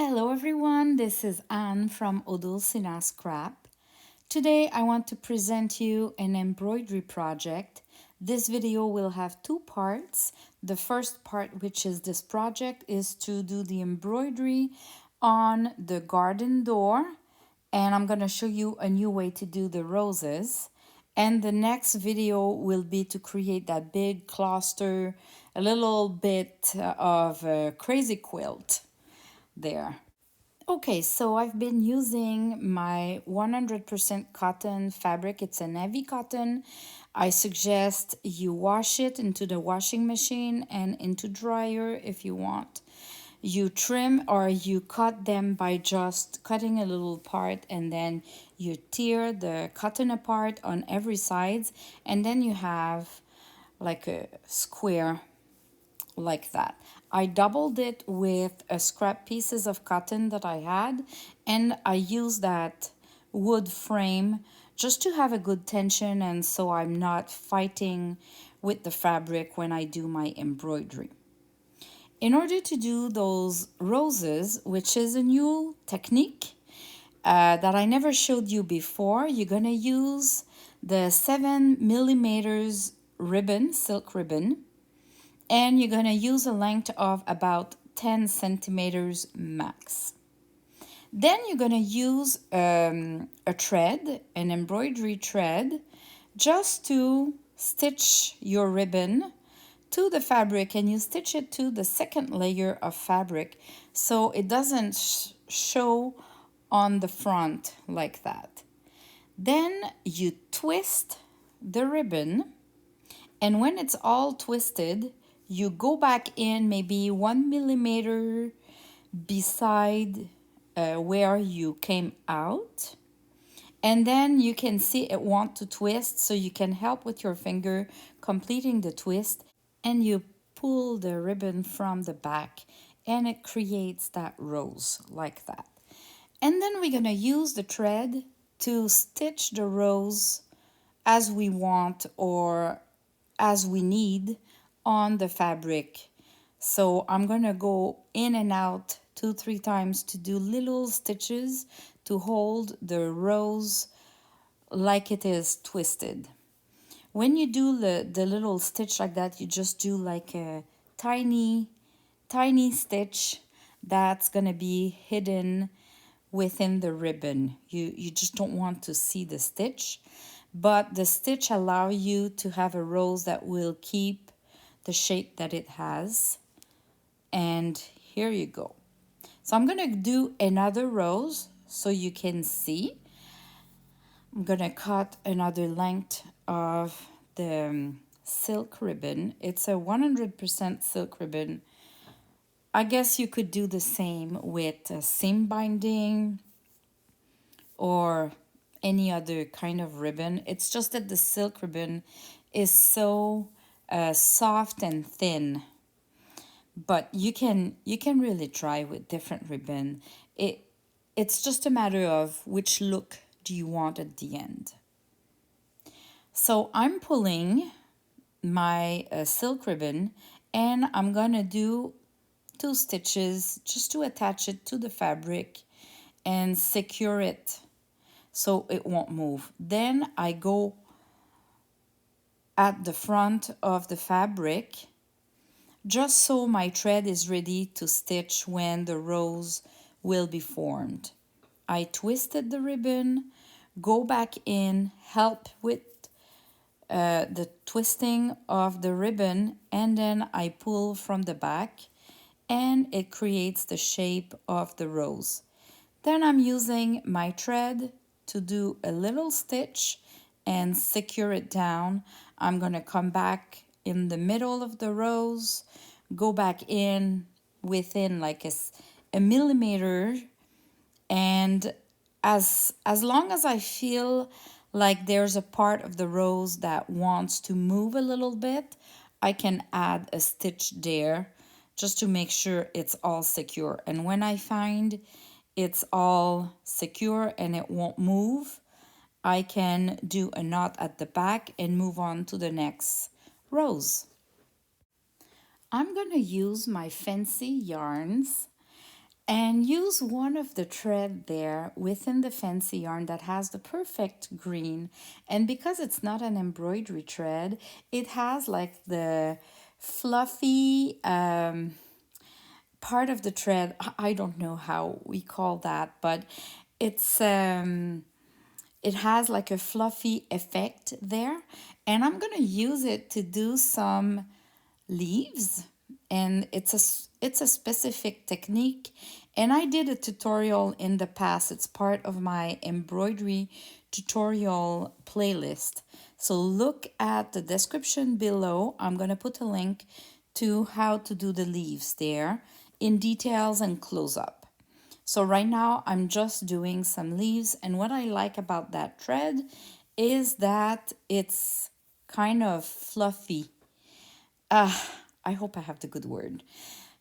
Hello everyone, this is Anne from Odulcina Scrap. Today I want to present you an embroidery project. This video will have two parts. The first part, which is this project, is to do the embroidery on the garden door, and I'm going to show you a new way to do the roses. And the next video will be to create that big cluster, a little bit of a crazy quilt there. Okay, so I've been using my 100% cotton fabric. It's a heavy cotton. I suggest you wash it into the washing machine and into dryer if you want. You trim or you cut them by just cutting a little part, and then you tear the cotton apart on every sides, and then you have like a square like that. I doubled it with scrap pieces of cotton that I had, and I used that wood frame just to have a good tension, and so I'm not fighting with the fabric when I do my embroidery. In order to do those roses, which is a new technique that I never showed you before, you're gonna use the 7 millimeters ribbon, silk ribbon, and you're going to use a length of about 10 centimeters max. Then you're going to use a thread, an embroidery thread, just to stitch your ribbon to the fabric, and you stitch it to the second layer of fabric so it doesn't show on the front like that. Then you twist the ribbon, and when it's all twisted, you go back in maybe 1 millimeter beside where you came out. And then you can see it want to twist, so you can help with your finger completing the twist. And you pull the ribbon from the back, and it creates that rose like that. And then we're going to use the thread to stitch the rose as we want or as we need on the fabric. So I'm gonna go in and out 2-3 times to do little stitches to hold the rose like it is twisted. When you do the little stitch like that, you just do like a tiny stitch that's gonna be hidden within the ribbon. You just don't want to see the stitch, but the stitch allow you to have a rose that will keep the shape that it has. And here you go. So I'm gonna do another rose so you can see. I'm gonna cut another length of the silk ribbon. It's a 100% silk ribbon. I guess you could do the same with seam binding or any other kind of ribbon. It's just that the silk ribbon is so soft and thin, but you can really try with different ribbon. It's just a matter of which look do you want at the end. So I'm pulling my silk ribbon, and I'm gonna do 2 stitches just to attach it to the fabric and secure it so it won't move. Then I go at the front of the fabric just so my thread is ready to stitch when the rose will be formed. I twisted the ribbon, go back in, help with the twisting of the ribbon, and then I pull from the back, and it creates the shape of the rose. Then I'm using my thread to do a little stitch and secure it down. I'm going to come back in the middle of the rose, go back in within like a millimeter, and as long as I feel like there's a part of the rose that wants to move a little bit, I can add a stitch there just to make sure it's all secure. And when I find it's all secure and it won't move, I can do a knot at the back and move on to the next rose. I'm gonna use my fancy yarns, and use one of the thread there within the fancy yarn that has the perfect green. And because it's not an embroidery thread, it has like the fluffy part of the thread. I don't know how we call that, but it's it has like a fluffy effect there, and I'm gonna use it to do some leaves. And it's a specific technique, and I did a tutorial in the past. It's part of my embroidery tutorial playlist, so look at the description below. I'm going to put a link to how to do the leaves there in details and close up. So right now I'm just doing some leaves, and what I like about that thread is that it's kind of fluffy. I hope I have the good word.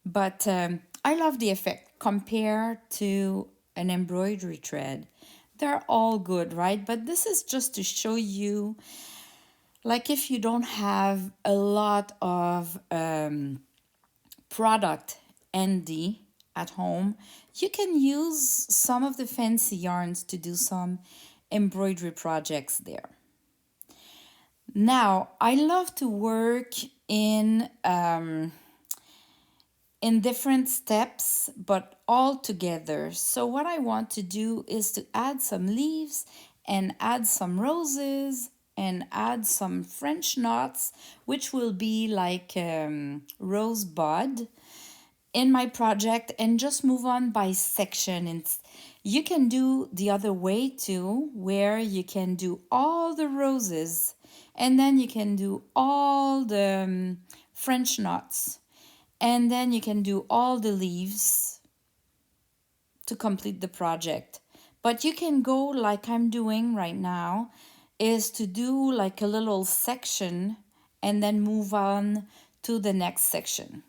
But I love the effect compared to an embroidery thread. They're all good, right? But this is just to show you, like, if you don't have a lot of product handy at home, you can use some of the fancy yarns to do some embroidery projects there. Now, I love to work in different steps, but all together. So what I want to do is to add some leaves and add some roses and add some French knots, which will be like rosebud in my project, and just move on by section. And you can do the other way too, where you can do all the roses and then you can do all the French knots, and then you can do all the leaves to complete the project. But you can go like I'm doing right now, is to do like a little section and then move on to the next section.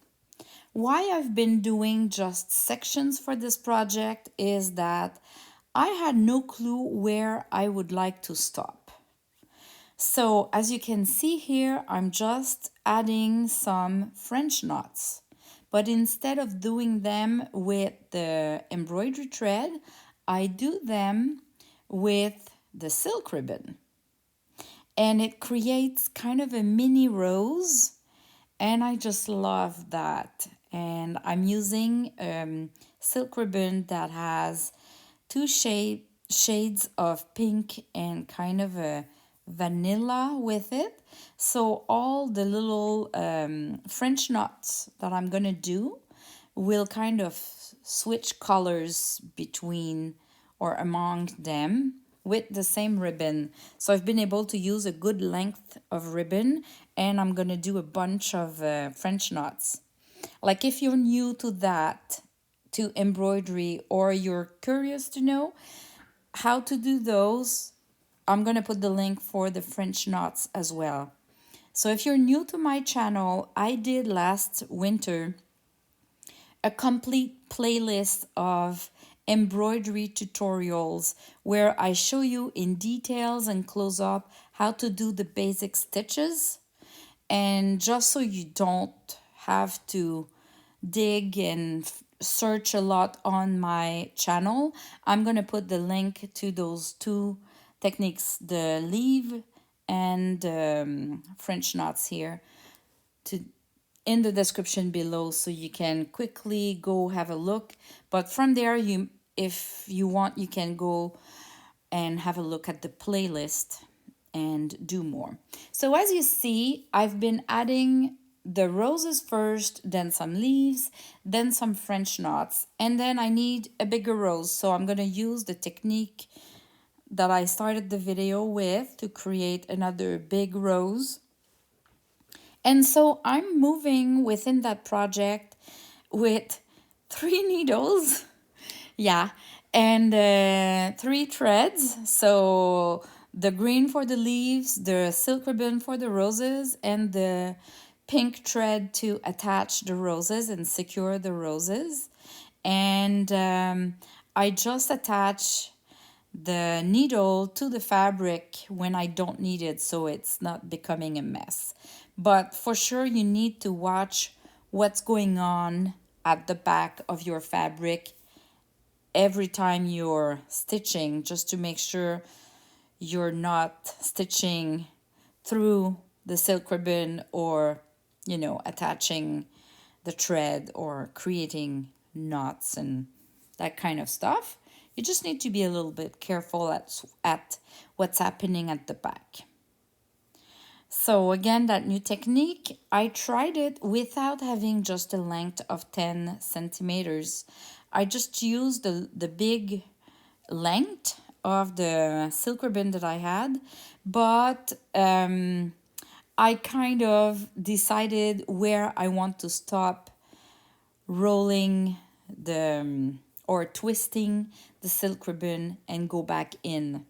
Why I've been doing just sections for this project is that I had no clue where I would like to stop. So as you can see here, I'm just adding some French knots. But instead of doing them with the embroidery thread, I do them with the silk ribbon. And it creates kind of a mini rose, and I just love that. And I'm using silk ribbon that has two shades of pink and kind of a vanilla with it. So all the little French knots that I'm gonna do will kind of switch colors between or among them with the same ribbon. So I've been able to use a good length of ribbon, and I'm gonna do a bunch of French knots. Like, if you're new to that, to embroidery, or you're curious to know how to do those, I'm gonna put the link for the French knots as well. So if you're new to my channel, I did last winter a complete playlist of embroidery tutorials where I show you in details and close up how to do the basic stitches. And just so you don't have to dig and search a lot on my channel, I'm going to put the link to those two techniques, the leaf and French knots here, to in the description below, so you can quickly go have a look. But from there, you, if you want, you can go and have a look at the playlist and do more. So as you see, I've been adding the roses first, then some leaves, then some French knots, and then I need a bigger rose. So I'm going to use the technique that I started the video with to create another big rose. And so I'm moving within that project with 3 needles, yeah, and 3 threads. So the green for the leaves, the silk ribbon for the roses, and the pink thread to attach the roses and secure the roses. And I just attach the needle to the fabric when I don't need it, so it's not becoming a mess. But for sure, you need to watch what's going on at the back of your fabric every time you're stitching, just to make sure you're not stitching through the silk ribbon, or attaching the thread or creating knots and that kind of stuff. You just need to be a little bit careful at what's happening at the back. So again, that new technique, I tried it without having just a length of 10 centimeters. I just used the big length of the silk ribbon that I had, but I kind of decided where I want to stop rolling or twisting the silk ribbon and go back in.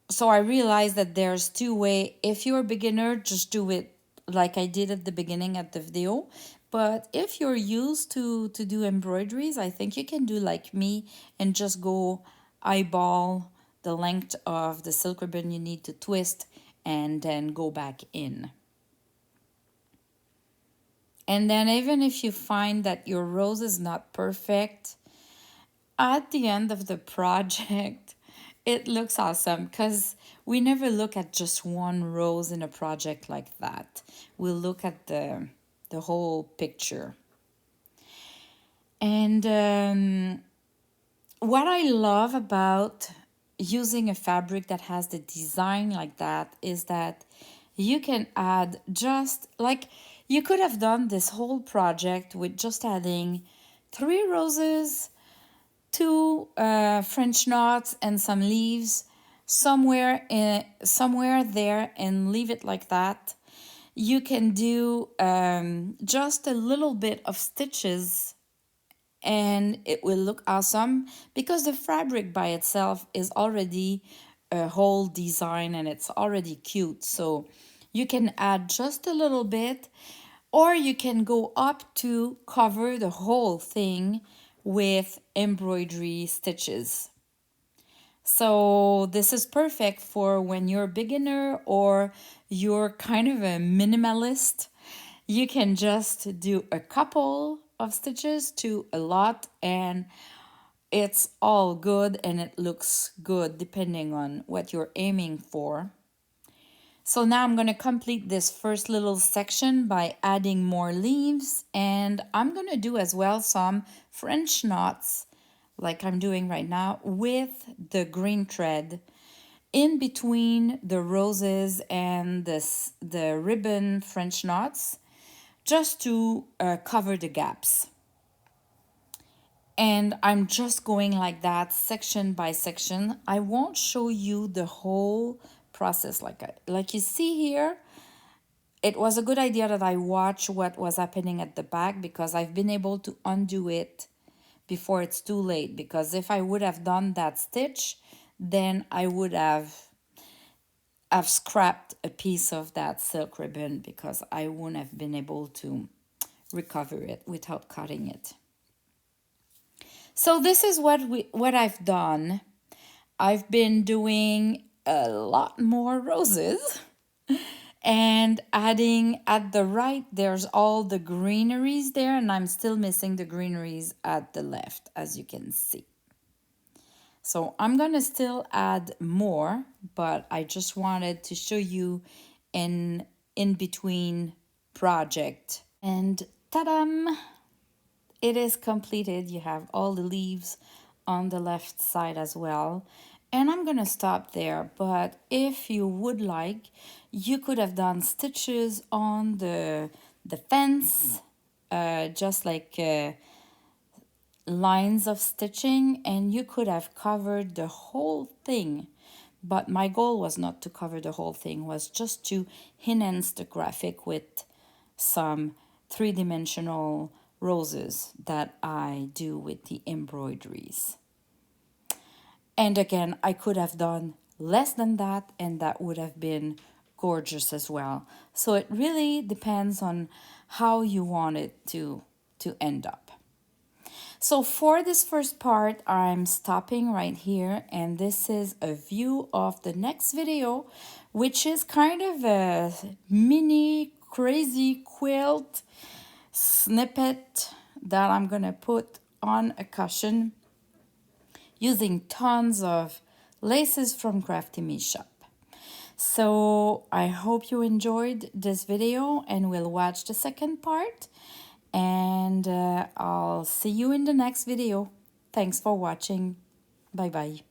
So I realized that there's two ways. If you're a beginner, just do it like I did at the beginning of the video. But if you're used to do embroideries, I think you can do like me and just go eyeball the length of the silk ribbon you need to twist and then go back in. And then even if you find that your rose is not perfect, at the end of the project, it looks awesome because we never look at just one rose in a project like that. We'll look at the whole picture. And what I love about using a fabric that has the design like that is that you can add, just like you could have done this whole project with just adding 3 roses, 2 French knots, and some leaves somewhere there, and leave it like that. You can do just a little bit of stitches and it will look awesome because the fabric by itself is already a whole design and it's already cute. So you can add just a little bit, or you can go up to cover the whole thing with embroidery stitches. So this is perfect for when you're a beginner or you're kind of a minimalist. You can just do a couple of stitches to a lot and it's all good and it looks good depending on what you're aiming for. So now I'm going to complete this first little section by adding more leaves, and I'm going to do as well some French knots like I'm doing right now with the green thread in between the roses and the ribbon French knots, just to cover the gaps. And I'm just going like that, section by section. I won't show you the whole process like you see here. It was a good idea that I watch what was happening at the back, because I've been able to undo it before it's too late. Because if I would have done that stitch, then I would have scrapped a piece of that silk ribbon, because I wouldn't have been able to recover it without cutting it. So this is what I've done. I've been doing a lot more roses and adding at the right, there's all the greeneries there, and I'm still missing the greeneries at the left, as you can see. So I'm gonna still add more, but I just wanted to show you an in-between project. And ta-dam! It is completed. You have all the leaves on the left side as well. And I'm gonna stop there, but if you would like, you could have done stitches on the fence, just like lines of stitching, and you could have covered the whole thing. But my goal was not to cover the whole thing, was just to enhance the graphic with some three-dimensional roses that I do with the embroideries. And again, I could have done less than that, and that would have been gorgeous as well. So it really depends on how you want it to end up. So for this first part, I'm stopping right here, and this is a view of the next video, which is kind of a mini crazy quilt snippet that I'm gonna put on a cushion using tons of laces from Crafty Me shop. So I hope you enjoyed this video and will watch the second part. And I'll see you in the next video. Thanks for watching. Bye bye.